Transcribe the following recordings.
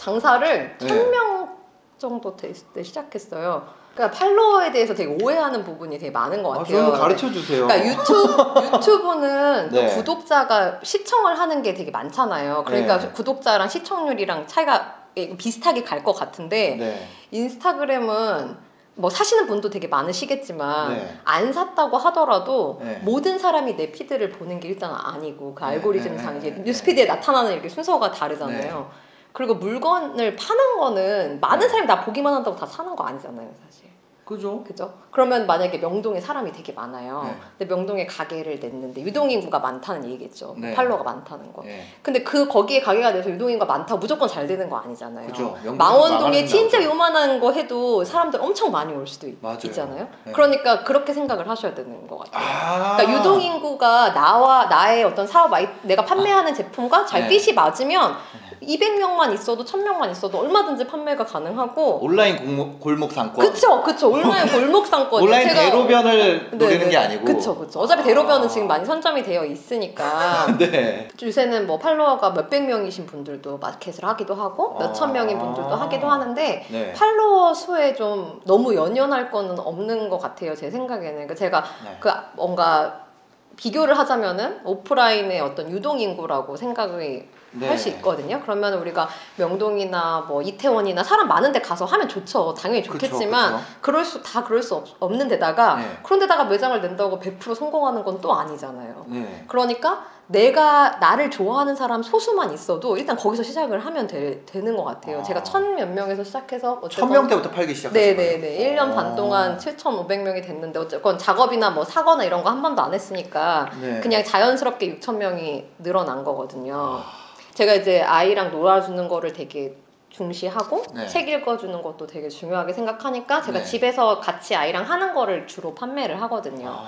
장사를 1000명 정도 됐을 때 시작했어요. 그러니까 팔로워에 대해서 되게 오해하는 부분이 되게 많은 것 같아요. 저는 가르쳐 주세요. 그러니까 유튜브는 네. 구독자가 시청을 하는 게 되게 많잖아요. 그러니까 네. 구독자랑 시청률이랑 차이가 비슷하게 갈 것 같은데 네. 인스타그램은 뭐 사시는 분도 되게 많으시겠지만 네. 안 샀다고 하더라도 네. 모든 사람이 내 피드를 보는 게 일단 아니고 그 알고리즘상 이제 네. 뉴스피드에 나타나는 이렇게 순서가 다르잖아요. 네. 그리고 물건을 파는 거는 많은 사람이 다 보기만 한다고 다 사는 거 아니잖아요, 사실. 그죠? 그죠? 그러면 만약에 명동에 사람이 되게 많아요. 네. 근데 명동에 가게를 냈는데 유동인구가 많다는 얘기겠죠. 네. 팔로워가 많다는 거. 네. 근데 거기에 가게가 돼서 유동인구가 많다고 무조건 잘 되는 거 아니잖아요. 그죠. 망원동에 진짜 요만한 거 해도 사람들 엄청 많이 올 수도 있잖아요. 네. 그러니까 그렇게 생각을 하셔야 되는 것 같아요. 그러니까 유동인구가 나의 어떤 내가 판매하는 제품과 잘 네. 핏이 맞으면 200명만 있어도 1000명만 있어도 얼마든지 판매가 가능하고 온라인 골목 상권. 그쵸 온라인 골목 상권 온라인 대로변을 노리는 게 아니고 그쵸 어차피 대로변은 지금 많이 선점이 되어 있으니까 네. 요새는 뭐 팔로워가 몇백 명이신 분들도 마켓을 하기도 하고 몇천 명인 분들도 하기도 하는데 네. 팔로워 수에 좀 너무 연연할 거는 없는 것 같아요 제 생각에는. 그러니까 제가 네. 뭔가 비교를 하자면은 오프라인의 어떤 유동인구라고 생각이 네. 할 수 있거든요. 그러면 우리가 명동이나 뭐 이태원이나 사람 많은 데 가서 하면 좋죠. 당연히 좋겠지만 그럴 수 없는 데다가 네. 그런 데다가 매장을 낸다고 100% 성공하는 건 또 아니잖아요. 네. 그러니까 나를 좋아하는 사람 소수만 있어도 일단 거기서 시작을 하면 되는 것 같아요. 제가 1000몇 명에서 시작해서 1000명 때부터 팔기 시작하신 거예요? 네네네. 1년 반 동안 7,500명이 됐는데 어쨌건 작업이나 뭐 사거나 이런 거 한 번도 안 했으니까 네. 그냥 자연스럽게 6,000명이 늘어난 거거든요. 제가 이제 아이랑 놀아주는 거를 되게 중시하고 네. 책 읽어주는 것도 되게 중요하게 생각하니까 제가 네. 집에서 같이 아이랑 하는 거를 주로 판매를 하거든요.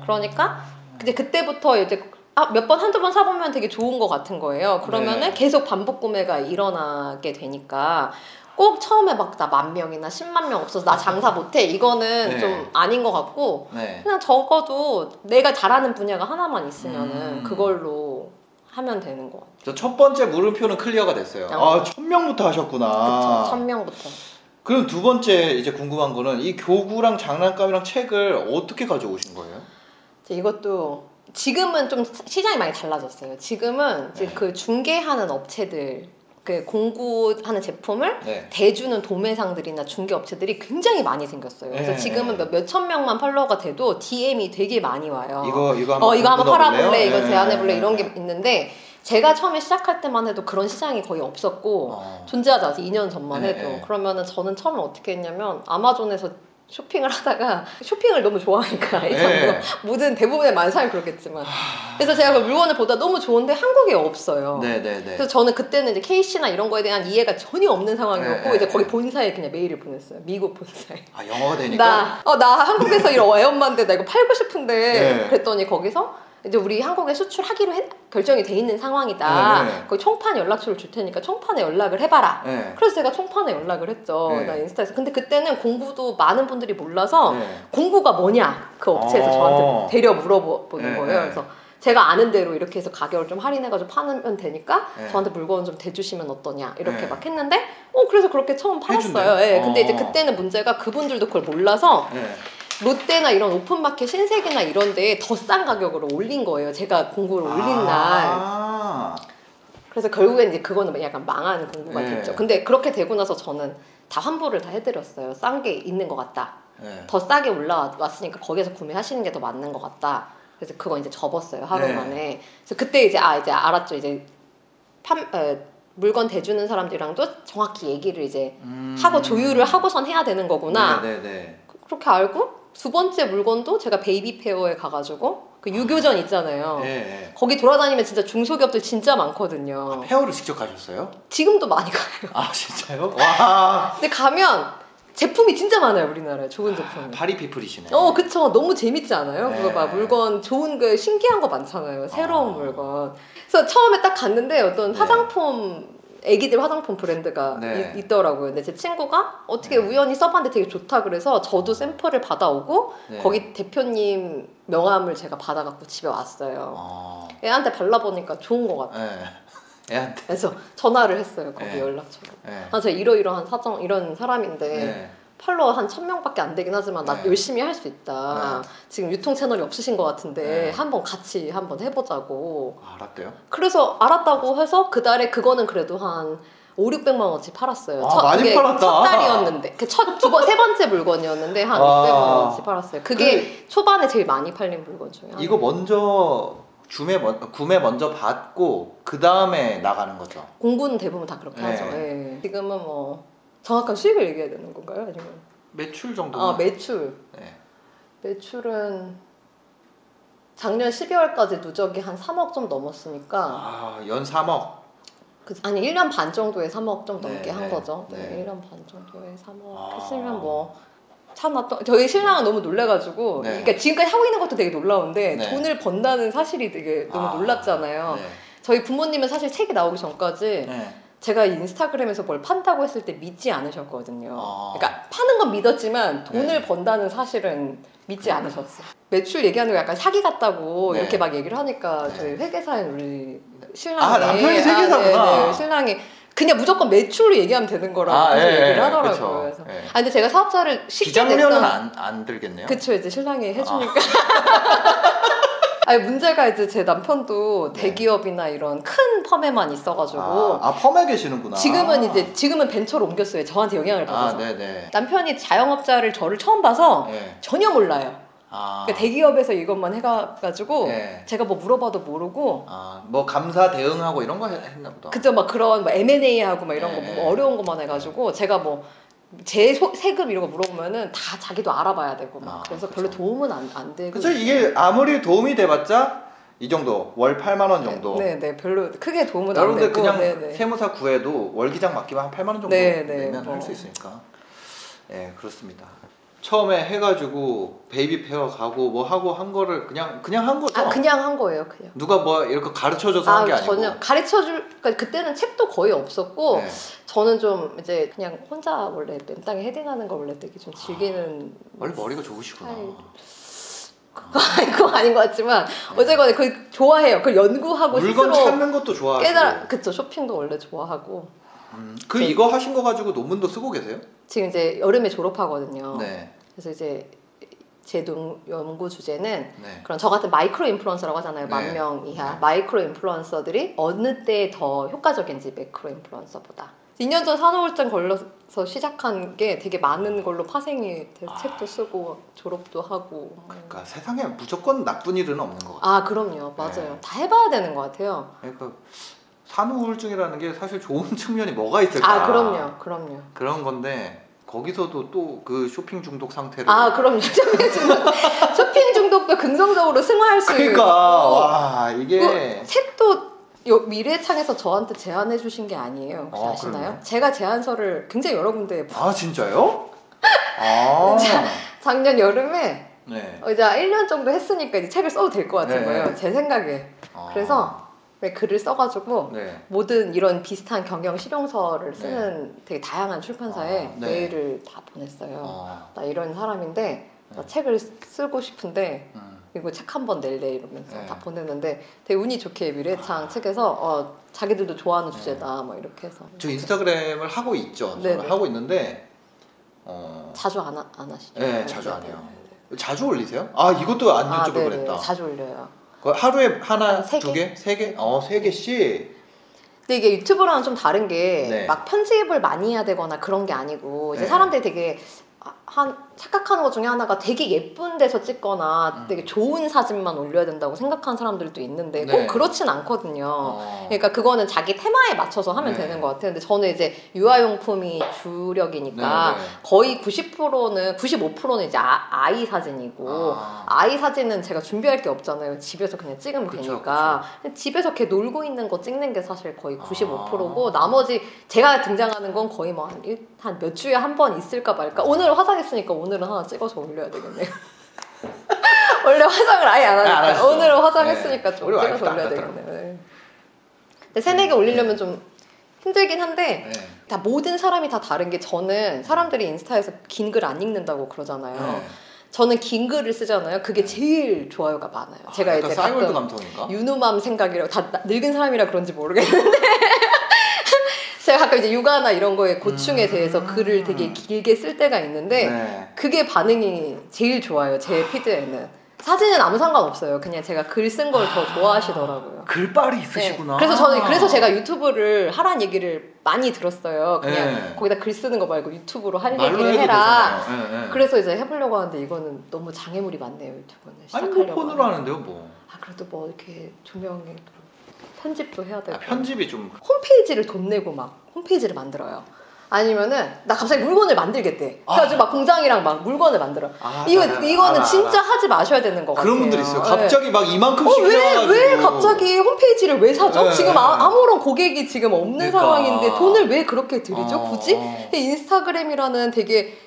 그러니까 그때부터 이제 한두 번 사보면 되게 좋은 것 같은 거예요. 그러면은 네. 계속 반복 구매가 일어나게 되니까 꼭 처음에 막 나 10,000명이나 100,000명 없어서 나 장사 못해 이거는 네. 좀 아닌 것 같고 네. 그냥 적어도 내가 잘하는 분야가 하나만 있으면은 그걸로 하면 되는 것 같아요. 저 첫 번째 물음표는 클리어가 됐어요. 1000명부터 하셨구나. 그쵸, 1000명부터. 그럼 두 번째 이제 궁금한 거는 이 교구랑 장난감이랑 책을 어떻게 가져오신 거예요? 이것도 지금은 좀 시장이 많이 달라졌어요. 지금은 이제 그 중개하는 업체들 그 공구하는 제품을 대주는 도매상들이나 중개업체들이 굉장히 많이 생겼어요. 그래서 지금은 몇천 명만 팔로워가 돼도 DM이 되게 많이 와요. 이거 한번 팔아볼래? 이거 제안해볼래? 이런 게 있는데 제가 처음에 시작할 때만 해도 그런 시장이 거의 없었고 존재하지 않았어요. 2년 전만 해도. 그러면은 저는 처음에 어떻게 했냐면 아마존에서 쇼핑을 하다가 쇼핑을 너무 좋아하니까 모든 대부분의 많은 사람이 그렇겠지만 그래서 제가 그 물건을 보다 너무 좋은데 한국에 없어요. 그래서 저는 그때는 이제 KC나 이런 거에 대한 이해가 전혀 없는 상황이었고 이제 거기 본사에 그냥 메일을 보냈어요. 미국 본사에. 영어가 되니까? 나 한국에서 이런 애엄마인데 나 이거 팔고 싶은데 그랬더니 거기서 이제 우리 한국에 수출하기로 결정이 돼 있는 상황이다. 거기 총판 연락처를 줄 테니까 총판에 연락을 해봐라. 그래서 제가 총판에 연락을 했죠. 나 인스타에서. 근데 그때는 공구도 많은 분들이 몰라서 공구가 뭐냐 그 업체에서 저한테 되려 물어보는 거예요. 그래서 제가 아는 대로 이렇게 해서 가격을 좀 할인해가지고 파면 되니까 저한테 물건 좀 대주시면 어떠냐 이렇게 막 했는데 그래서 그렇게 처음 팔았어요. 근데 이제 그때는 문제가 그분들도 그걸 몰라서 롯데나 이런 오픈마켓 신세계나 이런 데에 더 싼 가격으로 올린 거예요. 제가 공구를 올린 날. 그래서 결국엔 이제 그거는 약간 망한 공구가 됐죠. 근데 그렇게 되고 나서 저는 다 환불을 다 해드렸어요. 싼 게 있는 것 같다. 더 싸게 올라왔으니까 거기에서 구매하시는 게 더 맞는 것 같다. 그래서 그거 이제 접었어요. 하루 만에. 그래서 그때 이제 알았죠. 이제 물건 대주는 사람들이랑도 정확히 얘기를 이제 하고 조율을 하고선 해야 되는 거구나. 그렇게 알고 두 번째 물건도 제가 베이비 페어에 가가지고 그 유교전 있잖아요. 거기 돌아다니면 진짜 중소기업들 진짜 많거든요. 페어를 직접 가셨어요? 지금도 많이 가요. 진짜요? 와. 근데 가면 제품이 진짜 많아요. 우리나라에 좋은 제품이. 파리피플이시네. 그쵸. 너무 재밌지 않아요? 그거 막 물건 좋은 거 신기한 거 많잖아요. 새로운 물건. 그래서 처음에 딱 갔는데 어떤 화장품 애기들 화장품 브랜드가 있더라고요. 근데 제 친구가 어떻게 우연히 써봤는데 되게 좋다 그래서 저도 샘플을 받아오고 거기 대표님 명함을 제가 받아갖고 집에 왔어요. 애한테 발라보니까 좋은 것 같아요. 애한테. 그래서 전화를 했어요. 거기 네. 연락처로. 네. 아, 제가 이러이러한 사정 이런 사람인데 네. 팔로워 한 1000명밖에 안 되긴 하지만 나 네. 열심히 할 수 있다. 네. 지금 유통 채널이 없으신 것 같은데 네. 한번 같이 한번 해보자고. 알았대요? 그래서 알았다고 해서 그달에 그거는 그래도 한 5,600만 원어치 팔았어요. 많이 팔았다. 첫 달이었는데 세 번째 물건이었는데 한 600만 원어치 팔았어요. 그게 초반에 제일 많이 팔린 물건 중에 하나. 이거 먼저 구매 먼저 받고 그 다음에 나가는 거죠. 공구는 대부분 다 그렇게 네. 하죠. 네. 지금은 뭐 정확한 수익을 얘기해야 되는 건가요? 아니면 매출 정도? 매출. 네. 매출은 작년 12월까지 누적이 한 3억 좀 넘었으니까 연 3억? 아니 1년 반 정도에 3억 좀 넘게 네, 한 거죠. 네. 네. 1년 반 정도에 3억 했으면 뭐 참았던. 저희 신랑은 너무 놀래가지고 네. 그러니까 지금까지 하고 있는 것도 되게 놀라운데 네. 돈을 번다는 사실이 되게 너무 놀랍잖아요. 네. 저희 부모님은 사실 책이 나오기 전까지 네. 제가 인스타그램에서 뭘 판다고 했을 때 믿지 않으셨거든요. 그러니까 파는 건 믿었지만 돈을 네. 번다는 사실은 믿지 않으셨어요. 매출 얘기하는 거 약간 사기 같다고 네. 이렇게 막 얘기를 하니까 네. 저희 회계사인 우리 신랑이 남편이 회계사구나. 네. 신랑이 그냥 무조건 매출로 얘기하면 되는 거라고 얘기를 하더라고요. 그쵸. 그래서 네. 근데 제가 사업자를 쉽게 비장료는 안 들겠네요. 그쵸, 이제 신랑이 해주니까. 아니 문제가 이제 제 남편도 네. 대기업이나 이런 큰 펌에만 있어가지고 펌에 계시는구나. 지금은 벤처로 옮겼어요. 저한테 영향을 받아서. 네네. 남편이 자영업자를 저를 처음 봐서 네. 전혀 몰라요. 그러니까 대기업에서 이것만 해가지고 네. 제가 뭐 물어봐도 모르고. 뭐 감사 대응하고 이런 거 했나 보다. 그죠, 막 그런 뭐 M&A 하고 막 이런 네. 거 뭐 어려운 것만 해가지고 제가 뭐 제 세금 이런 거 물어보면은 다 자기도 알아봐야 되고 막 그래서 그쵸. 별로 도움은 안 되고. 그쵸, 이게 아무리 도움이 돼봤자 이 정도, 월 8만 원 정도. 네네, 별로 크게 도움은 안 되고. 여러분들 그냥 네네. 세무사 구해도 월기장 맡기면 한 8만 원 정도 내면 할 수 있으니까. 네, 그렇습니다. 처음에 해가지고 베이비 페어 가고 뭐 하고 한 거를 그냥 한 거죠? 그냥 한 거예요, 그냥. 누가 뭐 이렇게 가르쳐줘서 한 게 아니고. 전혀 그러니까 그때는 책도 거의 없었고. 네. 저는 좀 이제 그냥 혼자 원래 맨땅에 헤딩하는 걸 원래 되게 좀 즐기는. 원래 머리가 좋으시구나. 그거 아닌 것 같지만 어쨌거나 그 좋아해요. 그 연구하고 물건 스스로 찾는 것도 좋아하시고. 그쵸, 쇼핑도 원래 좋아하고. 이거 하신 거 가지고 논문도 쓰고 계세요? 지금 이제 여름에 졸업하거든요. 네. 그래서 이제 제 연구 주제는 네. 그런 저 같은 마이크로 인플루언서라고 하잖아요. 네. 10,000명 이하 네. 마이크로 인플루언서들이 어느 때 더 효과적인지 매크로 인플루언서보다. 2년 전 산후우울증 걸려서 시작한 게 되게 많은 걸로 파생이 돼서 책도 쓰고 졸업도 하고. 그러니까 세상에 무조건 나쁜 일은 없는 것 같아요. 그럼요. 맞아요. 네. 다 해봐야 되는 것 같아요. 그러니까 산후우울증이라는 게 사실 좋은 측면이 뭐가 있을까? 그럼요. 그런 건데 거기서도 또 그 쇼핑 중독 상태를. 그럼요. 쇼핑 중독도 긍정적으로 승화할 수 있고. 그러니까 와 이게 책도 미래창에서 저한테 제안해 주신 게 아니에요. 혹시 아시나요? 그럼요? 제가 제안서를 굉장히 여러 군데 진짜요? 작년 여름에 네. 이제 1년 정도 했으니까 이제 책을 써도 될 것 같은 네. 거예요. 제 생각에. 그래서 글을 써가지고 네. 모든 이런 비슷한 경영 실용서를 쓰는 되게 다양한 출판사에 네. 메일을 다 보냈어요. 나 이런 사람인데 나 책을 쓰고 싶은데 이거 책 한 번 낼래 이러면서 다 보냈는데 되게 운이 좋게 미래창 책에서 자기들도 좋아하는 주제다 뭐 이렇게 해서. 저 인스타그램을 하고 있죠. 저는 하고 있는데 자주 안 하시죠? 네, 자주 안 해요. 자주 올리세요? 이것도 안 여쭤볼 그랬다. 자주 올려요. 하루에 하나, 세 두 개? 세 개? 3개씩? 근데 이게 유튜브랑은 좀 다른 게 막 네. 편집을 많이 해야 되거나 그런 게 아니고 이제 네. 사람들이 되게 착각하는 것 중에 하나가 되게 예쁜 데서 찍거나 되게 좋은 사진만 올려야 된다고 생각하는 사람들도 있는데 꼭 네. 그렇진 않거든요. 그러니까 그거는 자기 테마에 맞춰서 하면 네. 되는 것 같아요. 근데 저는 이제 유아용품이 주력이니까 네, 네. 거의 95%는 이제 아이 사진이고 아이 사진은 제가 준비할 게 없잖아요. 집에서 그냥 찍으면 되니까. 집에서 걔 놀고 있는 거 찍는 게 사실 거의 95%고 나머지 제가 등장하는 건 거의 뭐 한 몇 주에 한 번 있을까 말까. 오늘 화장했으니까 오늘은 하나 찍어서 올려야 되겠네요. 원래 화장을 아예 안 하니까 오늘은 화장했으니까 좀 찍어서 올려야 되겠네요. 네. 근데 3-4개 올리려면 좀 힘들긴 한데 다 모든 사람이 다 다른 게 저는 사람들이 인스타에서 긴 글 안 읽는다고 그러잖아요. 저는 긴 글을 쓰잖아요. 그게 제일 좋아요가 많아요. 제가 이제 싸이월드 감성인가? 유누맘 생각이라고 다 늙은 사람이라 그런지 모르겠는데 제가 가끔 이제 육아나 이런 거에 고충에 대해서 글을 되게 길게 쓸 때가 있는데 네. 그게 반응이 제일 좋아요. 제 피드에는. 사진은 아무 상관없어요. 그냥 제가 글 쓴 걸 더 좋아하시더라고요. 글빨이 있으시구나. 네. 그래서 제가 유튜브를 하라는 얘기를 많이 들었어요. 그냥 네. 거기다 글 쓰는 거 말고 유튜브로 할 얘기를 해라. 네. 그래서 이제 해보려고 하는데 이거는 너무 장애물이 많네요. 유튜브는. 아니 뭐 폰으로 하는데요 뭐. 아 그래도 뭐 이렇게 조명에 편집도 해야 되고. 편집이 좀. 홈페이지를 돈 내고 막 홈페이지를 만들어요. 아니면은 나 갑자기 물건을 만들겠대. 그래가지고 막 공장이랑 막 물건을 만들어. 이거는 진짜 하지 마셔야 되는 것 같아요. 그런 분들 있어요. 갑자기 막 이만큼씩 왜 갑자기 홈페이지를 왜 사죠? 네. 지금 아무런 고객이 지금 없는 상황인데 돈을 왜 그렇게 들이죠? 굳이? 인스타그램이라는 되게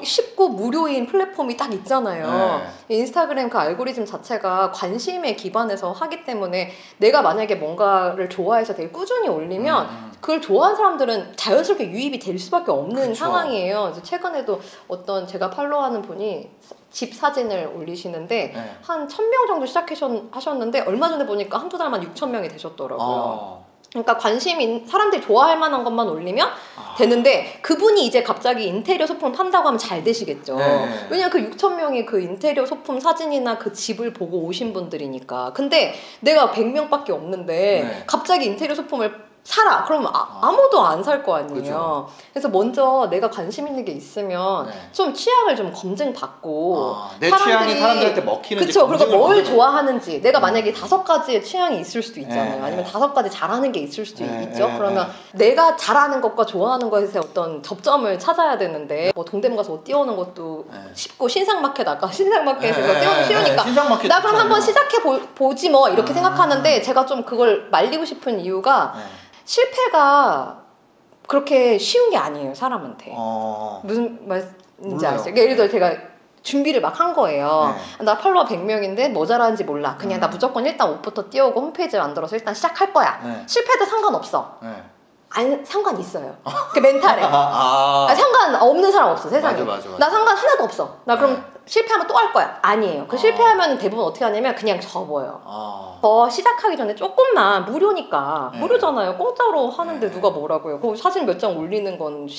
쉽고 무료인 플랫폼이 딱 있잖아요. 네. 인스타그램 그 알고리즘 자체가 관심에 기반해서 하기 때문에 내가 만약에 뭔가를 좋아해서 되게 꾸준히 올리면 그걸 좋아하는 사람들은 자연스럽게 유입이 될 수밖에 없는 그쵸. 상황이에요. 그래서 최근에도 어떤 제가 팔로우하는 분이 집 사진을 올리시는데 네. 한 1000명 정도 시작하셨는데 얼마 전에 보니까 한두 달만 6000명이 되셨더라고요. 그러니까 사람들이 좋아할 만한 것만 올리면 되는데 그분이 이제 갑자기 인테리어 소품을 판다고 하면 잘 되시겠죠. 네. 왜냐면 그 6,000명이 그 인테리어 소품 사진이나 그 집을 보고 오신 분들이니까. 근데 내가 100명밖에 없는데 네. 갑자기 인테리어 소품을 사라. 그러면 아무도 안 살 거 아니에요. 그쵸. 그래서 먼저 내가 관심 있는 게 있으면 네. 좀 취향을 좀 검증받고 내 취향이 사람들한테 먹히는지 그쵸. 그리고 뭘 좋아하는지 내가 만약에 5가지의 취향이 있을 수도 있잖아요. 아니면 5가지 잘하는 게 있을 수도 있죠. 그러면 내가 잘하는 것과 좋아하는 것에 어떤 접점을 찾아야 되는데 뭐 동대문 가서 옷 띄우는 것도 쉽고 신상마켓 아까 신상마켓에서 띄우는 쉬우니까 나 그럼 한번 시작해 보지 뭐 이렇게 생각하는데 제가 좀 그걸 말리고 싶은 이유가 실패가 그렇게 쉬운 게 아니에요, 사람한테. 무슨 말인지 아시죠? 예를 들어 제가 준비를 막 한 거예요. 네. 나 팔로워 100명인데 뭐 잘하는지 몰라. 그냥 나 무조건 일단 옷부터 띄우고 홈페이지 만들어서 일단 시작할 거야. 네. 실패도 상관없어. 네. 아니, 상관 있어요. 그 멘탈에. 상관 없는 사람 없어, 세상에. 맞아. 나 상관 하나도 없어. 나 그럼 실패하면 또 할 거야. 아니에요. 그 실패하면 대부분 어떻게 하냐면 그냥 접어요. 시작하기 전에 조금만 무료니까. 무료잖아요. 공짜로 하는데 누가 뭐라고요. 그 사진 몇 장 올리는 건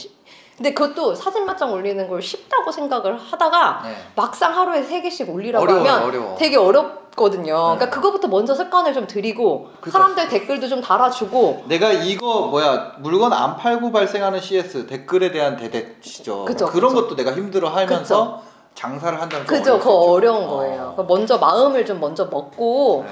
근데 그것도 사진 몇 장 올리는 걸 쉽다고 생각을 하다가 막상 하루에 3개씩 올리라고 하면 되게 어렵거든요. 그러니까 그거부터 먼저 습관을 좀 들이고 사람들 댓글도 좀 달아주고 내가 이거 물건 안 팔고 발생하는 CS 댓글에 대한 대대시죠. 그런 것도 내가 힘들어 하면서 장사를 한다는 거 그죠. 그거 어려운 거예요. 먼저 마음을 좀 먼저 먹고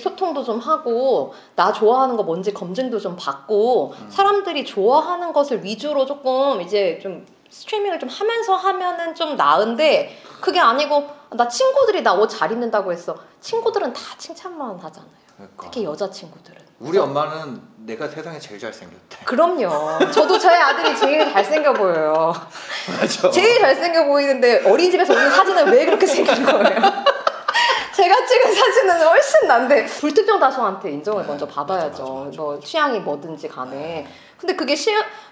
소통도 좀 하고 나 좋아하는 거 뭔지 검증도 좀 받고 사람들이 좋아하는 것을 위주로 조금 이제 좀 스트리밍을 좀 하면은 좀 나은데 그게 아니고 나 친구들이 나 옷 잘 입는다고 했어. 친구들은 다 칭찬만 하잖아요. 그러니까. 특히 여자친구들은. 우리 엄마는 내가 세상에 제일 잘생겼대. 그럼요. 저도 저희 아들이 제일 잘생겨 보여요. 맞아. 제일 잘생겨 보이는데 어린이집에서 올린 사진은 왜 그렇게 생긴 거예요? 제가 찍은 사진은 훨씬 난데 불특정 다수한테 인정을 먼저 받아야죠. 맞아. 뭐 취향이 뭐든지 간에. 근데 그게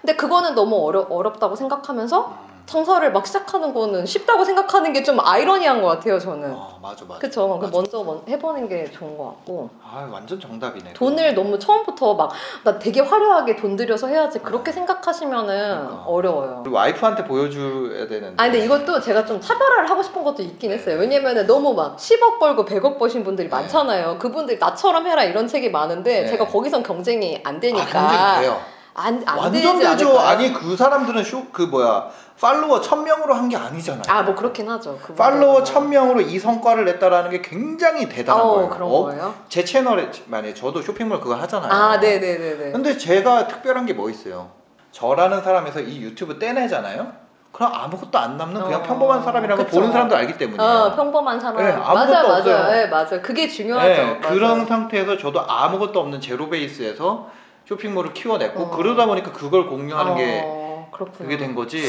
근데 그거는 너무 어렵다고 생각하면서 장사를 막 시작하는 거는 쉽다고 생각하는 게 좀 아이러니한 것 같아요, 저는. 맞아. 그쵸. 먼저 해보는 게 좋은 것 같고. 완전 정답이네. 돈을 너무 처음부터 막, 나 되게 화려하게 돈 들여서 해야지. 그렇게 생각하시면은 어려워요. 그리고 와이프한테 보여줘야 되는데. 근데 이것도 제가 좀 차별화를 하고 싶은 것도 있긴 했어요. 왜냐면은 너무 막 10억 벌고 100억 버신 분들이 많잖아요. 그분들이 나처럼 해라 이런 책이 많은데 제가 거기선 경쟁이 안 되니까. 경쟁이 돼요. 안 완전 되죠. 아니 그 사람들은 팔로워 1000명으로 한 게 아니잖아요. 뭐 그렇긴 하죠. 팔로워 1000명으로 이 성과를 냈다라는 게 굉장히 대단한 거예요. 그런 거예요? 제 채널에 만약에 저도 쇼핑몰 그거 하잖아요. 네네네네. 근데 제가 특별한 게 뭐 있어요? 저라는 사람에서 이 유튜브 떼내잖아요. 그럼 아무것도 안 남는 그냥 평범한 사람이라는 걸 보는 사람도 알기 때문이에요. 평범한 사람. 아무것도 없어요. 네, 맞아요. 그게 중요하죠. 그런 상태에서 저도 아무것도 없는 제로 베이스에서 쇼핑몰을 키워냈고 그러다 보니까 그걸 공유하는 게 그렇구나. 그게 된 거지.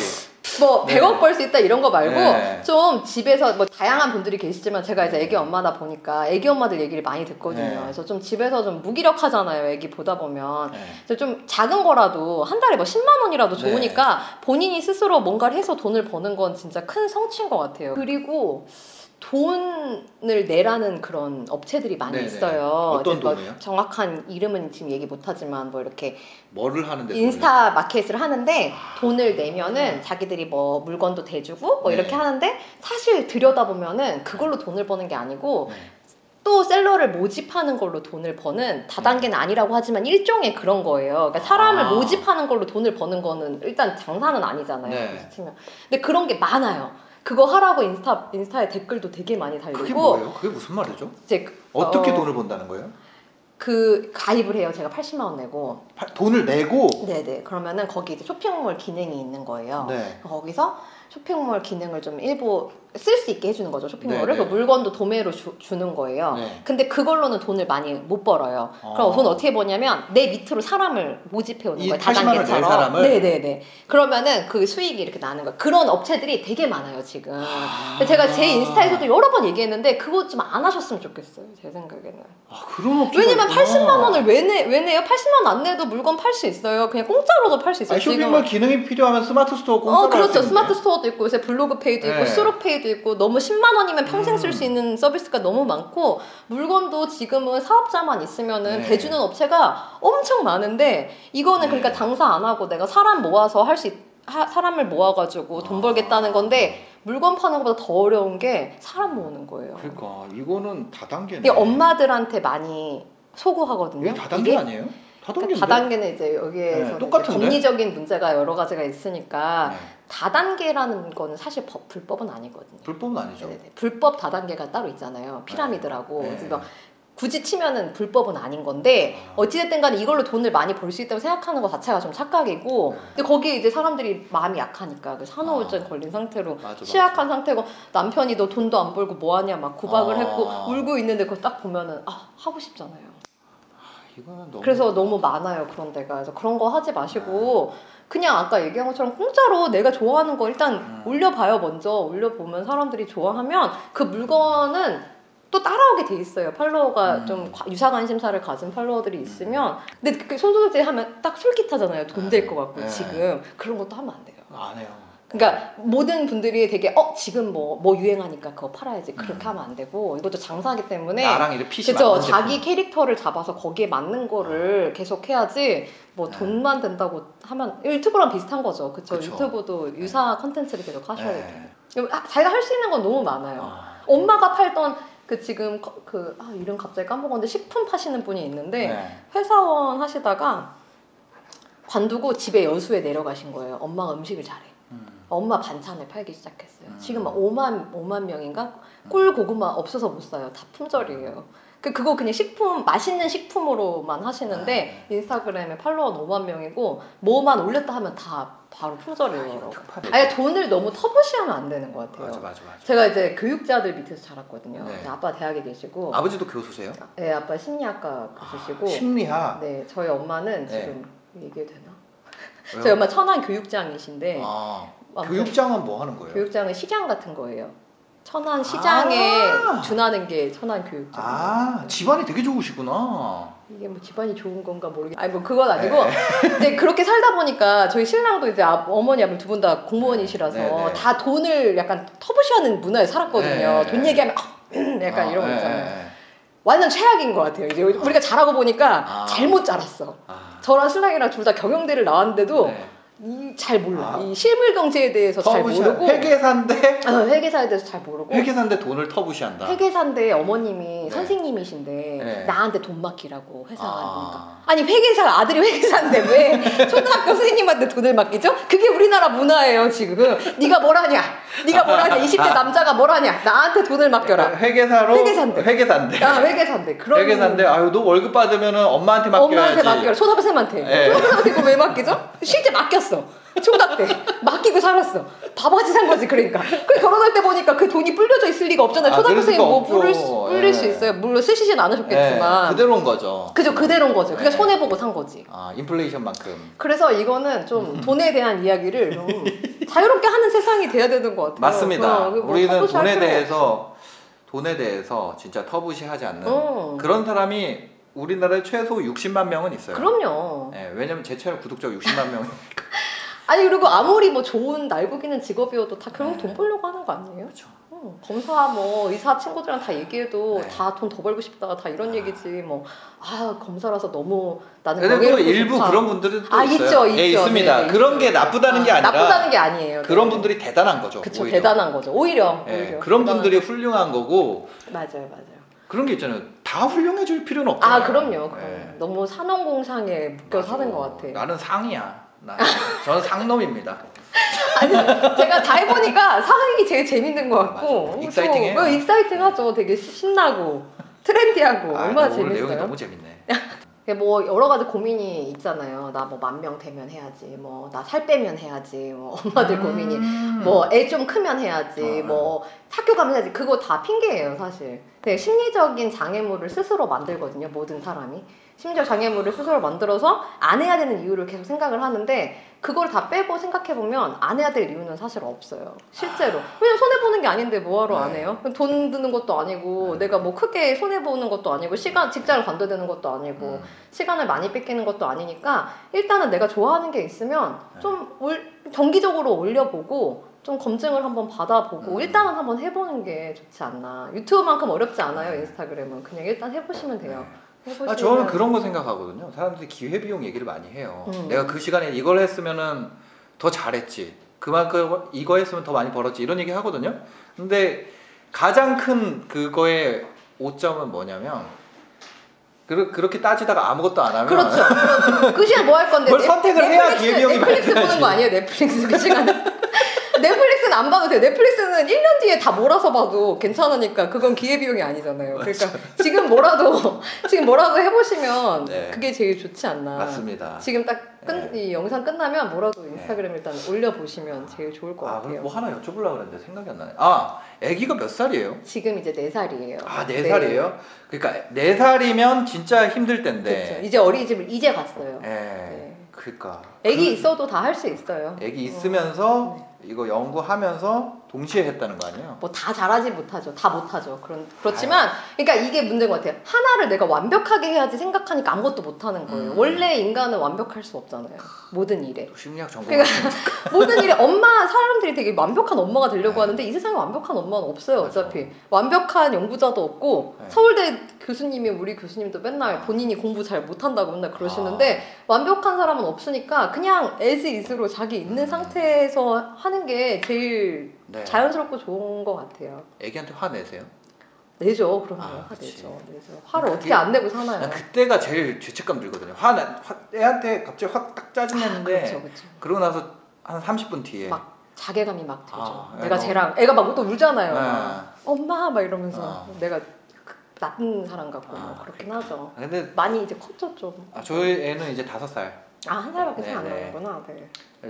뭐 100억 벌 수 있다 이런 거 말고 좀 집에서 뭐 다양한 분들이 계시지만 제가 이제 애기 엄마다 보니까 애기 엄마들 얘기를 많이 듣거든요. 그래서 좀 집에서 좀 무기력하잖아요. 애기 보다 보면. 그래서 좀 작은 거라도 한 달에 뭐 10만 원이라도 좋으니까 본인이 스스로 뭔가를 해서 돈을 버는 건 진짜 큰 성취인 것 같아요. 그리고 돈을 내라는 그런 업체들이 많이 있어요. 어떤 돈이요? 정확한 이름은 지금 얘기 못하지만 뭐 이렇게 뭐를 하는데 인스타 마켓을 하는데 돈을 내면은 자기들이 뭐 물건도 대주고 뭐 이렇게 하는데 사실 들여다보면은 그걸로 돈을 버는 게 아니고 또 셀러를 모집하는 걸로 돈을 버는 다단계는 아니라고 하지만 일종의 그런 거예요. 그러니까 사람을 모집하는 걸로 돈을 버는 거는 일단 장사는 아니잖아요. 근데 그런 게 많아요. 그거 하라고 인스타에 댓글도 되게 많이 달리고. 그게 뭐예요? 그게 무슨 말이죠? 이제 어떻게 돈을 번다는 거예요? 그 가입을 해요. 제가 80만 원 내고. 돈을 내고? 네네. 그러면은 거기 이제 쇼핑몰 기능이 있는 거예요. 거기서 쇼핑몰 기능을 좀 일부 쓸 수 있게 해주는 거죠. 쇼핑몰을. 그 물건도 도매로 주는 거예요. 근데 그걸로는 돈을 많이 못 벌어요. 그럼 돈 어떻게 버냐면 내 밑으로 사람을 모집해 오는 거예요. 다단계처럼. 네네네. 그러면은 그 수익이 이렇게 나는 거예요. 그런 업체들이 되게 많아요 지금. 제가 제 인스타에서도 여러 번 얘기했는데 그거 좀 안 하셨으면 좋겠어요. 제 생각에는. 그런 업체가 왜냐면 80만 원을 왜 내요? 80만 원 안 내도 물건 팔 수 있어요. 그냥 공짜로도 팔 수 있어요. 쇼핑몰 기능이 필요하면 스마트 스토어 공짜로 그렇죠. 스마트 스토어도 있고 요새 블로그페이도 있고 수록페이도 있고 너무 10만 원이면 평생 쓸 수 있는 서비스가 너무 많고 물건도 지금은 사업자만 있으면은 대주는 업체가 엄청 많은데 이거는 그러니까 장사 안 하고 내가 사람 모아서 사람을 모아가지고 돈 벌겠다는 건데 물건 파는 것보다 더 어려운 게 사람 모으는 거예요. 그러니까 이거는 다단계네. 이게 엄마들한테 많이 소구하거든요. 이게 다단계 아니에요? 다단계는 이제 여기에서 법리적인 문제가 여러 가지가 있으니까 다단계라는 거는 사실 불법은 아니거든요. 불법은 아니죠. 불법 다단계가 따로 있잖아요. 피라미드라고. 그래서 굳이 치면은 불법은 아닌 건데 어찌됐든 간에 이걸로 돈을 많이 벌 수 있다고 생각하는 것 자체가 좀 착각이고 근데 거기에 이제 사람들이 마음이 약하니까 그 산후우울증 걸린 상태로 취약한 상태고 남편이 너 돈도 안 벌고 뭐하냐 막 구박을 했고 울고 있는데 그거 딱 보면은 하고 싶잖아요. 그래서 너무 많아요 그런 데가. 그래서 그런 거 하지 마시고 그냥 아까 얘기한 것처럼 공짜로 내가 좋아하는 거 일단 올려봐요. 먼저 올려보면 사람들이 좋아하면 그 물건은 또 따라오게 돼 있어요. 팔로워가 좀 유사 관심사를 가진 팔로워들이 있으면. 근데 그 손소독제 하면 딱 솔깃하잖아요. 돈 될 것 같고 지금 그런 것도 하면 안 돼요. 안 해요. 그러니까 모든 분들이 되게 지금 뭐 유행하니까 그거 팔아야지 그렇게 하면 안 되고 이것도 장사하기 때문에 나랑 이렇게 핏이 그쵸 자기 캐릭터를 잡아서 거기에 맞는 거를 계속 해야지 뭐 돈만 된다고 하면 유튜브랑 비슷한 거죠. 그쵸? 유튜브도 유사 컨텐츠를 계속 하셔야 돼요. 자기가 할 수 있는 건 너무 많아요. 엄마가 팔던 지금 이름 갑자기 까먹었는데 식품 파시는 분이 있는데 회사원 하시다가 관두고 집에 여수에 내려가신 거예요. 엄마가 음식을 잘해. 엄마 반찬을 팔기 시작했어요. 지금 막 5만 명인가? 꿀 고구마 없어서 못 사요. 다 품절이에요. 그거 그냥 맛있는 식품으로만 하시는데 인스타그램에 팔로워 5만 명이고 뭐만 올렸다 하면 다 바로 품절이에요. 아예 돈을 너무 터부시하면 안 되는 것 같아요. 맞아. 제가 이제 교육자들 밑에서 자랐거든요. 아빠 대학에 계시고. 아버지도 교수세요? 네, 아빠 심리학과 교수시고. 심리학? 네, 저희 엄마는 지금 얘기해도 되나? 저희 엄마 천안 교육장이신데. 교육장은 뭐 하는 거예요? 교육장은 식양 같은 거예요. 천안 시장에 준하는 게 천안 교육장. 집안이 되게 좋으시구나. 이게 뭐 집안이 좋은 건가 모르겠어요. 아니 뭐 그건 아니고 이제 그렇게 살다 보니까 저희 신랑도 이제 어머니 아버지 두 분 다 공무원이시라서 다 돈을 약간 터부시하는 문화에 살았거든요. 돈 얘기하면 약간 이런 거 있잖아요. 완전 최악인 것 같아요. 이제 우리가 자라고 보니까 잘못 자랐어. 저랑 신랑이랑 둘 다 경영대를 나왔는데도 잘 몰라. 이 실물 경제에 대해서 잘 모르고. 회계사인데? 회계사에 대해서 잘 모르고. 회계사인데 돈을 터부시한다. 회계사인데 어머님이 선생님이신데 나한테 돈 맡기라고 회사가 하니까. 아니 회계사 아들이 회계사인데 왜 초등학교 선생님한테 돈을 맡기죠? 그게 우리나라 문화예요 지금. 네가 뭘 하냐? 20대 남자가 뭘 하냐? 나한테 돈을 맡겨라. 회계사인데. 회계사인데. 너 월급 받으면은 엄마한테 맡겨야지. 엄마한테 맡겨라. 손아버쌤한테. 손아버쌤한테 이거 왜 맡기죠? 실제 맡겼어. 살았어. 총각 때 맡기고 살았어. 바바지 산 거지. 그러니까 그 결혼할 때 보니까 그 돈이 불려져 있을 리가 없잖아요. 초등학생이 뭐 불릴 수 있어요. 물론 쓰시진 않으셨겠지만 그대로인 거죠. 그죠, 그대로인 거죠. 그러니까 손해보고 산 거지. 인플레이션만큼. 그래서 이거는 좀 돈에 대한 이야기를 좀 자유롭게 하는 세상이 돼야 되는 것 같아요. 맞습니다. 우리는 돈에 대해서 진짜 터부시하지 않는 그런 사람이 우리나라에 최소 60만 명은 있어요. 그럼요. 왜냐면 제 채널 구독자가 60만 명이니까. 아니 그리고 아무리 뭐 좋은 날고기는 직업이어도 다 결국 돈 벌려고 하는 거 아니에요? 그렇죠. 검사 뭐 의사 친구들이랑 다 얘기해도 다 돈 더 벌고 싶다 다 이런 얘기지 뭐 검사라서 너무 나는 그래도 일부 좋다. 그런 분들은 또 있어요. 있죠. 있습니다. 네, 그런 게 나쁘다는 게 아니라 나쁘다는 게 아니에요. 그런 분들이 대단한 거죠. 그렇죠. 대단한 거죠. 오히려 그런 분들이 훌륭한 거고. 맞아요. 그런 게 있잖아요. 다 훌륭해질 필요는 없잖아요. 그럼요. 너무 산업공상에 묶여 사는 것 같아. 나는 상이야. 저는 상놈입니다. 아니 제가 다 해보니까 상이 제일 재밌는 것 같고 익사이팅해요. 익사이팅하죠. 되게 신나고 트렌디하고 얼마나 재밌어요. 내용이 너무 재밌네. 뭐 여러 가지 고민이 있잖아요. 나 뭐 10,000명 되면 해야지. 뭐 나 살 빼면 해야지. 뭐 엄마들 고민이 뭐 애 좀 크면 해야지. 뭐 학교 가면 해야지. 그거 다 핑계예요, 사실. 되게 심리적인 장애물을 스스로 만들거든요, 모든 사람이. 심리적 장애물을 스스로 만들어서 안 해야 되는 이유를 계속 생각을 하는데 그걸 다 빼고 생각해보면 안 해야 될 이유는 사실 없어요. 실제로. 왜냐면 손해보는 게 아닌데 뭐하러 안 해요? 돈 드는 것도 아니고 내가 뭐 크게 손해보는 것도 아니고 직장을 관둬야 되는 것도 아니고 시간을 많이 뺏기는 것도 아니니까 일단은 내가 좋아하는 게 있으면 좀 정기적으로 올려보고 좀 검증을 한번 받아보고 일단은 한번 해보는 게 좋지 않나. 유튜브만큼 어렵지 않아요. 인스타그램은. 그냥 일단 해보시면 돼요. 저는 그런 거 생각하거든요. 사람들이 기회비용 얘기를 많이 해요. 내가 그 시간에 이걸 했으면은 더 잘했지. 그만큼 이거 했으면 더 많이 벌었지. 이런 얘기 하거든요. 근데 가장 큰 그거의 오점은 뭐냐면 그렇게 따지다가 아무것도 안 하면 그렇죠. 그 시간에 뭐 할 건데 뭘 선택을 해야 기회비용이 넷플릭스 보는 거 아니에요? 넷플릭스 그 시간에. 넷플릭스는 안 봐도 돼요. 넷플릭스는 1년 뒤에 다 몰아서 봐도 괜찮으니까 그건 기회비용이 아니잖아요. 그러니까 지금 뭐라도 해보시면 그게 제일 좋지 않나. 맞습니다. 지금 딱 이 영상 끝나면 뭐라도 인스타그램 일단 올려보시면 제일 좋을 것 같아요. 뭐 하나 여쭤보려고 했는데 생각이 안 나네. 애기가 몇 살이에요? 지금 이제 4살이에요. 4살이에요? 그러니까 4살이면 진짜 힘들 텐데. 그렇죠. 이제 어린이집을 이제 갔어요. 그러니까 애기 있어도 다 할 수 있어요. 애기 있으면서 이거 연구하면서 동시에 했다는 거 아니에요? 뭐 다 잘하지 못하죠. 다 못하죠. 그렇지만 그러니까 이게 문제인 것 같아요. 하나를 내가 완벽하게 해야지 생각하니까 아무것도 못하는 거예요. 원래 인간은 완벽할 수 없잖아요. 모든 일에. 심리학 전공. 그러니까 모든 일에 사람들이 되게 완벽한 엄마가 되려고 하는데 이 세상에 완벽한 엄마는 없어요. 어차피. 완벽한 연구자도 없고 서울대 교수님이 우리 교수님도 맨날 본인이 공부 잘 못한다고 맨날 그러시는데 완벽한 사람은 없으니까 그냥 as is로 자기 있는 상태에서 하는 게 제일 자연스럽고 좋은 것 같아요. 애기한테 화 내세요? 내죠. 그럼요. 내죠. 화를 어떻게 안 내고 사나요? 그때가 제일 죄책감 들거든요. 애한테 갑자기 확 딱 짜증냈는데 그렇죠. 그러고 나서 한 30분 뒤에 막 자괴감이 막 들죠. 내가 쟤랑 애가 막 또 울잖아요. 엄마 막 이러면서 내가 나쁜 사람 같고 그렇긴 하죠. 근데 많이 이제 컸죠 좀. 저희 애는 이제 5살. 1살밖에 차이 안 나는구나.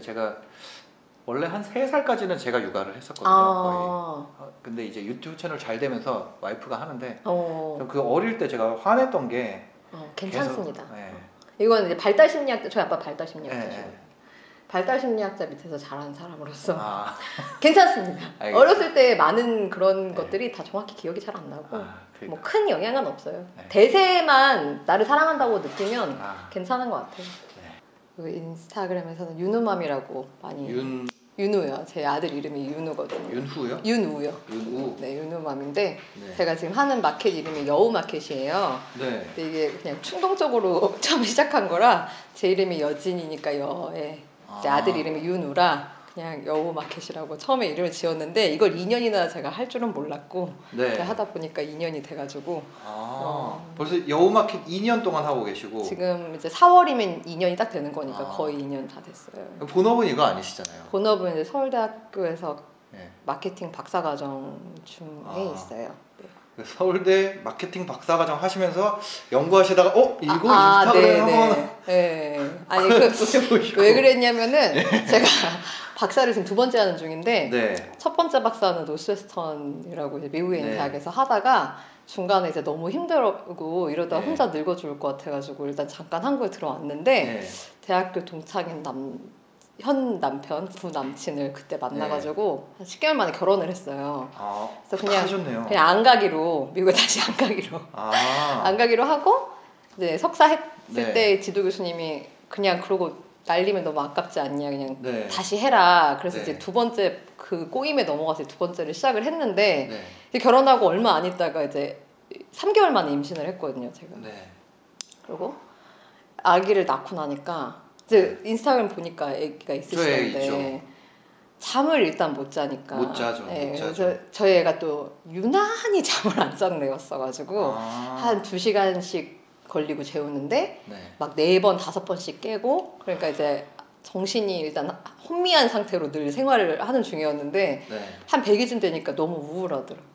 제가 원래 한 3살까지는 제가 육아를 했었거든요. 거의. 근데 이제 유튜브 채널 잘 되면서 와이프가 하는데 그 어릴 때 제가 화냈던 게 괜찮습니다. 이건 이제 발달 심리학자, 저희 아빠 발달 심리학자죠. 발달 심리학자 밑에서 자란 사람으로서 괜찮습니다. 어렸을 때 많은 그런 것들이 다 정확히 기억이 잘 안 나고 뭐 큰 영향은 없어요. 대세만 나를 사랑한다고 느끼면 괜찮은 것 같아요. 인스타그램에서는 윤우맘이라고 많이 윤우요. 제 아들 이름이 윤우거든요. 윤후요? 윤우요. 윤우. 네, 윤우맘인데 제가 지금 하는 마켓 이름이 여우마켓이에요. 근데 이게 그냥 충동적으로 처음 시작한 거라 제 이름이 여진이니까 여에 제 아들 이름이 윤우라 그냥 여우마켓이라고 처음에 이름을 지었는데 이걸 2년이나 제가 할 줄은 몰랐고 하다 보니까 2년이 돼가지고 벌써 여우마켓 2년 동안 하고 계시고 지금 이제 4월이면 2년이 딱 되는 거니까 거의 2년 다 됐어요. 본업은 이거 아니시잖아요. 본업은 이제 서울대학교에서 마케팅 박사과정 중에 있어요. 서울대 마케팅 박사과정 하시면서 연구하시다가 이거 인스타그램 한번 아니 왜 그랬냐면은 제가 박사를 지금 2번째 하는 중인데 첫 번째 박사는 노스웨스턴이라고 이제 미국에 있는 대학에서 하다가 중간에 이제 너무 힘들고 이러다 혼자 늙어 죽을 것 같아가지고 일단 잠깐 한국에 들어왔는데 대학교 동창인 현 남편, 부 남친을 그때 만나가지고 한 10개월 만에 결혼을 했어요. 그래서 그냥 안 가기로 미국에 다시 안 가기로 안 가기로 하고 이제 석사 했을 때 지도 교수님이 그냥 그러고 날리면 너무 아깝지 않냐 그냥 다시 해라. 그래서 이제 2번째 그 꼬임에 넘어가서 2번째를 시작을 했는데 이제 결혼하고 얼마 안 있다가 이제 3개월 만에 임신을 했거든요, 제가. 그리고 아기를 낳고 나니까. 이제 인스타그램 보니까 애기가 있으시던데 잠을 일단 못 자니까 못 자죠. 그래서 저희 애가 또 유난히 잠을 안 자는 애였어가지고 한 2시간씩 걸리고 재우는데 막 4번 5번씩 깨고 그러니까 이제 정신이 일단 혼미한 상태로 늘 생활을 하는 중이었는데 한 100일쯤 되니까 너무 우울하더라고요.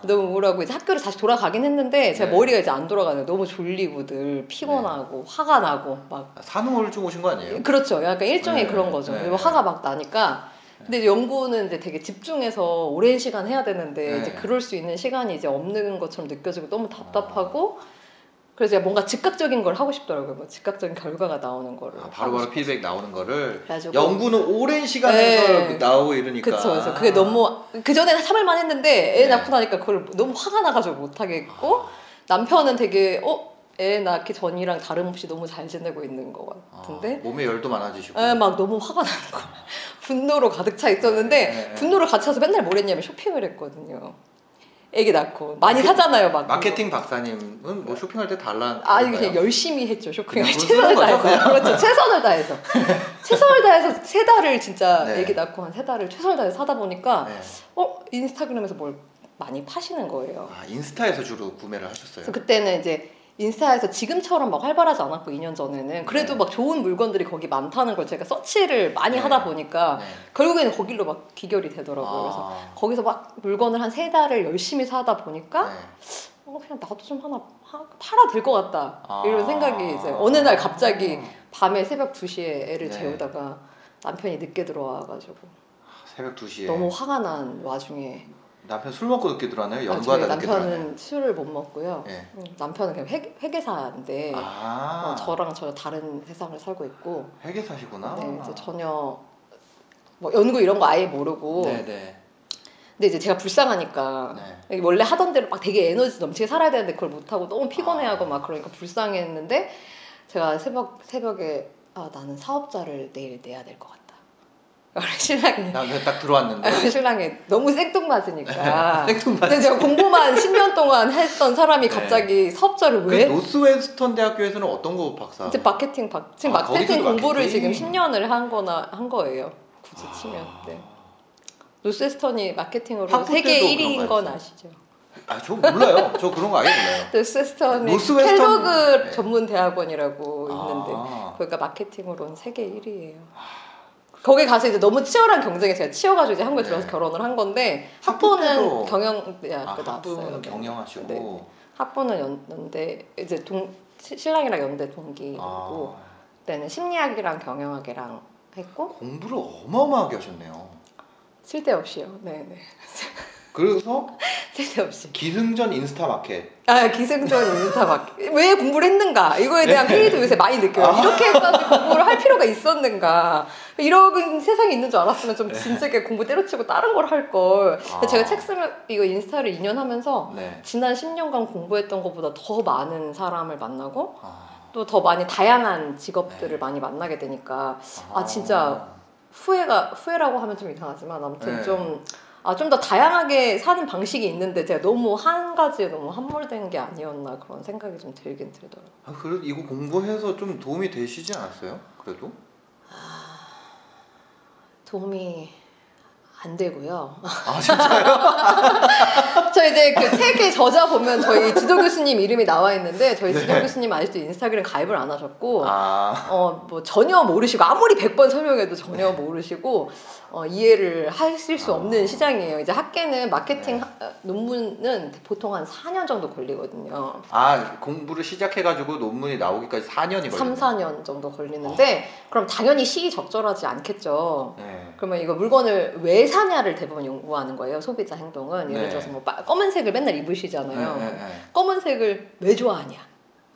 너무 우울하고 이제 학교를 다시 돌아가긴 했는데 제 머리가 이제 안 돌아가요. 너무 졸리고 늘 피곤하고 화가 나고 막 산후우울증 오신 거 아니에요? 그렇죠. 약간 일종의 그런 거죠. 화가 막 나니까 근데 이제 연구는 이제 되게 집중해서 오랜 시간 해야 되는데 이제 그럴 수 있는 시간이 이제 없는 것처럼 느껴지고 너무 답답하고 그래서 제가 뭔가 즉각적인 걸 하고 싶더라고요. 뭐 즉각적인 결과가 나오는 거를 바로바로 피드백 나오는 거를 연구는 오랜 시간에서 나오고 이러니까 그쵸. 그래서 그게 너무 그전에는 참을만 했는데 애 낳고 나니까 그걸 너무 화가 나가지고 못하겠고 남편은 되게 애 낳기 전이랑 다름없이 너무 잘 지내고 있는 것 같은데 몸에 열도 많아지시고 막 너무 화가 나는 거야. 분노로 가득 차 있었는데 분노로 가득 차서 맨날 뭘 했냐면 쇼핑을 했거든요. 애기 낳고 많이 사잖아요, 막. 마케팅 박사님은 뭐 쇼핑할 때 아니 그냥 열심히 했죠, 쇼핑을. 최선을 다해서. 그렇죠, 최선을 다해서. 최선을 다해서 3달을 진짜 애기 낳고 한 3달을 최선을 다해서 사다 보니까 인스타그램에서 뭘 많이 파시는 거예요. 인스타에서 주로 구매를 하셨어요? 그래서 그때는 이제 인스타에서 지금처럼 막 활발하지 않았고 2년 전에는 그래도 막 좋은 물건들이 거기 많다는 걸 제가 서치를 많이 하다 보니까 결국에는 거길로 막 귀결이 되더라고요. 그래서 거기서 막 물건을 한 3달을 열심히 사다 보니까 그냥 나도 좀 하나 팔아 될 것 같다 이런 생각이 이제 어느 날 갑자기 밤에 새벽 2시에 애를 재우다가 남편이 늦게 들어와가지고 새벽 2시에 너무 화가 난 와중에 남편 술 먹고 늦게 들어왔나요? 연구하다 늦게 들어왔나요? 남편은 술을 못 먹고요. 남편은 그냥 회계사인데 저랑 전혀 다른 세상을 살고 있고 회계사시구나. 이제 전혀 뭐 연구 이런 거 아예 모르고 근데 이제 제가 불쌍하니까 원래 하던 대로 막 되게 에너지 넘치게 살아야 되는데 그걸 못하고 너무 피곤해하고 막 그러니까 불쌍했는데 제가 새벽에 나는 사업자를 내일 내야 될 것 같다. 신랑이 딱 들어왔는데 신랑이 너무 생뚱맞으니까 근데 제가 공부만 10년 동안 했던 사람이 갑자기 사업자를 왜? 노스웨스턴 대학교에서는 어떤 거 박사? 이제 마케팅 공부를 지금 10년을 한 거예요. 굳이 치면 노스웨스턴이 마케팅으로 세계 1위인 건 아시죠? 저 몰라요. 저 그런 거 아예 몰라요. 노스웨스턴이 켈로그 전문 대학원이라고 있는데 거기가 마케팅으로는 세계 1위예요. 거기 가서 이제 너무 치열한 경쟁에 제가 치여가지고 이제 한국에 들어와서 결혼을 한 건데 학부는 경영대학교 나왔어요. 학부는 경영하시고 학부는 연대 이제 신랑이랑 연대 동기고 그때는 심리학이랑 경영학이랑 했고 공부를 어마어마하게 하셨네요. 쓸데없이요. 네네. 그래서 쓸데없이 기승전 인스타 마켓. 기승전 인스타 마켓. 왜 공부를 했는가? 이거에 대한 회의도 요새 많이 느껴요. 이렇게까지 공부를 할 필요가 있었는가? 이런 세상이 있는 줄 알았으면 좀 진작에 공부 때려치고 다른 걸 할 걸. 제가 책 쓰면 이거 인스타를 2년 하면서 지난 10년간 공부했던 것보다 더 많은 사람을 만나고 또 더 많이 다양한 직업들을 많이 만나게 되니까 진짜 후회라고 하면 좀 이상하지만 아무튼 좀 더 다양하게 사는 방식이 있는데 제가 너무 한 가지에 너무 함몰된 게 아니었나 그런 생각이 좀 들긴 들더라고요. 그래도 이거 공부해서 좀 도움이 되시지 않았어요? 그래도? 도움이 안 되고요. 진짜요? 저 이제 그 책의 저자 보면 저희 지도 교수님 이름이 나와 있는데 저희 지도 네. 교수님 아직도 인스타그램 가입을 안 하셨고 뭐 전혀 모르시고 아무리 100번 설명해도 전혀 모르시고 이해를 하실 수 없는 시장이에요. 이제 학계는 마케팅 논문은 보통 한 4년 정도 걸리거든요. 공부를 시작해가지고 논문이 나오기까지 4년이 걸리네요. 3, 4년 정도 걸리는데 그럼 당연히 시기적절하지 않겠죠. 그러면 이거 물건을 왜 사냐를 대부분 연구하는 거예요. 소비자 행동은. 예를 들어서 뭐 검은색을 맨날 입으시잖아요. 검은색을 왜 좋아하냐?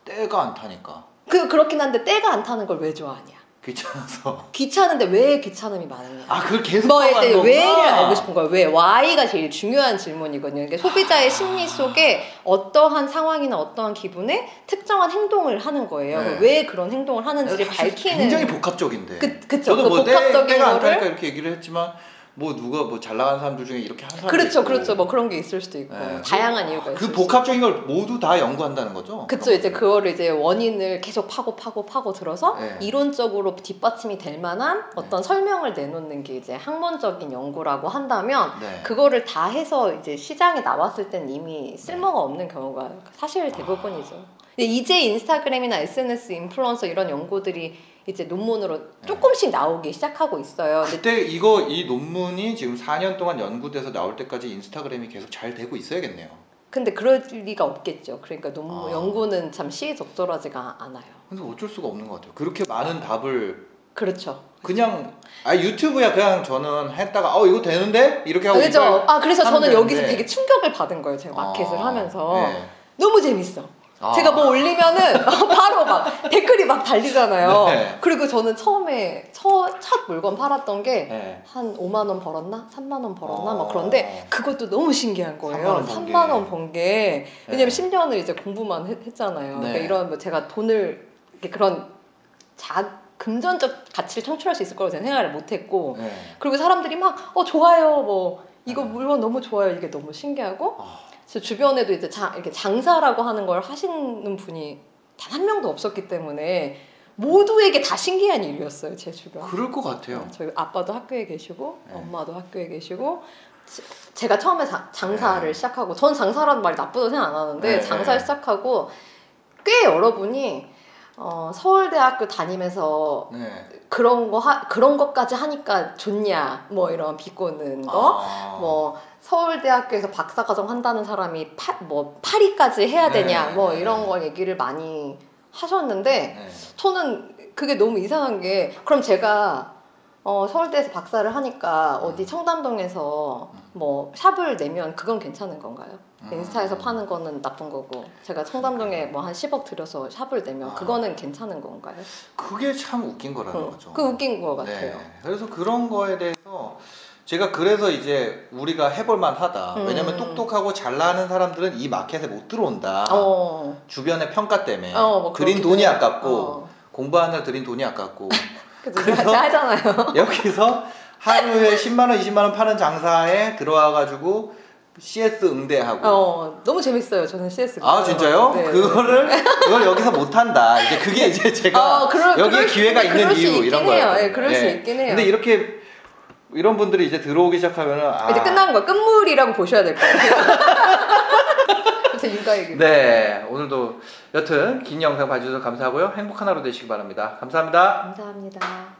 때가 안 타니까. 그렇긴 한데 때가 안 타는 걸 왜 좋아하냐? 귀찮아서. 귀찮은데 왜 귀찮음이 많으냐? 그걸 계속 뭐에 왜를 알고 싶은 거예요. 왜? Why가 제일 중요한 질문이거든요. 그러니까 소비자의 심리 속에 어떠한 상황이나 어떠한 기분에 특정한 행동을 하는 거예요. 왜 그런 행동을 하는지를 밝히는. 굉장히 복합적인데. 그쵸. 저도 뭐 복합적인 때가 안 거를 타니까 이렇게 얘기를 했지만 뭐 누가 뭐 잘 나가는 사람들 중에 이렇게 하는 사람도 그렇죠, 있고. 그렇죠. 뭐 그런 게 있을 수도 있고 다양한 이유가 있을 그 복합적인 걸 모두 다 연구한다는 거죠. 그렇죠. 이제 그거를 이제 원인을 계속 파고 들어서 이론적으로 뒷받침이 될 만한 어떤 설명을 내놓는 게 이제 학문적인 연구라고 한다면 그거를 다 해서 이제 시장에 나왔을 땐 이미 쓸모가 없는 경우가 사실 대부분이죠. 근데 이제 인스타그램이나 SNS 인플루언서 이런 연구들이 이제 논문으로 조금씩 나오기 시작하고 있어요. 그때 이 논문이 지금 4년 동안 연구돼서 나올 때까지 인스타그램이 계속 잘 되고 있어야겠네요. 근데 그럴 리가 없겠죠. 그러니까 연구는 참 시의적절하지가 않아요. 근데 어쩔 수가 없는 것 같아요. 그렇게 많은 답을 그렇죠. 그냥 유튜브야 그냥 저는 했다가 이거 되는데? 이렇게 하고 그렇죠. 그래서 저는 여기서 되게 충격을 받은 거예요. 제가 마켓을 하면서. 너무 재밌어. 제가 뭐 올리면은 바로 막 댓글이 막 달리잖아요. 그리고 저는 처음에 첫 물건 팔았던 게 한 5만 원 벌었나? 3만 원 벌었나? 막 그런데 그것도 너무 신기한 거예요. 3만 원 번 게. 왜냐면 10년을 이제 공부만 했잖아요. 그러니까 이런 뭐 제가 돈을 이렇게 그런 금전적 가치를 창출할 수 있을 거라고 저는 생각을 못 했고 그리고 사람들이 막 좋아요. 뭐 이거 물건 너무 좋아요. 이게 너무 신기하고 제 주변에도 이제 이렇게 장사라고 하는 걸 하시는 분이 단 한 명도 없었기 때문에 모두에게 다 신기한 일이었어요. 제 주변. 그럴 것 같아요. 저희 아빠도 학교에 계시고 엄마도 학교에 계시고 제가 처음에 장사를 시작하고 전 장사라는 말이 나쁘다고 생각 안 하는데 장사를 시작하고 꽤 여러분이 서울대학교 다니면서 그런 것까지 하니까 좋냐 뭐 이런 비꼬는 거 뭐 서울대학교에서 박사과정 한다는 사람이 파리까지 해야 되냐 뭐 이런 거 얘기를 많이 하셨는데 저는 그게 너무 이상한 게 그럼 제가 서울대에서 박사를 하니까 어디 청담동에서 뭐 샵을 내면 그건 괜찮은 건가요? 인스타에서 파는 거는 나쁜 거고 제가 청담동에 뭐 한 10억 들여서 샵을 내면 그거는 괜찮은 건가요? 그게 참 웃긴 거라는 거죠. 그 웃긴 거 같아요. 그래서 그런 거에 대해서 제가 그래서 이제 우리가 해볼만 하다. 왜냐면 똑똑하고 잘 나가는 사람들은 이 마켓에 못 들어온다. 주변의 평가 때문에 뭐 들인 돈이 아깝고 공부하느라 들인 돈이 아깝고 그래서 하잖아요. 여기서 하루에 10만 원, 20만 원 파는 장사에 들어와가지고 CS 응대하고 너무 재밌어요. 저는 CS. 진짜요? 네. 그걸 여기서 못 한다. 이제 그게 이제 제가 여기에 기회가 있는 이유 이런 거예요. 그럴 수 있긴 해요. 근데 이런 분들이 이제 들어오기 시작하면은 이제 끝나는 거야. 끝물이라고 보셔야 될 거예요. 그래서 육아 얘기. 네, 오늘도 여튼 긴 영상 봐주셔서 감사하고요. 행복한 하루 되시기 바랍니다. 감사합니다. 감사합니다.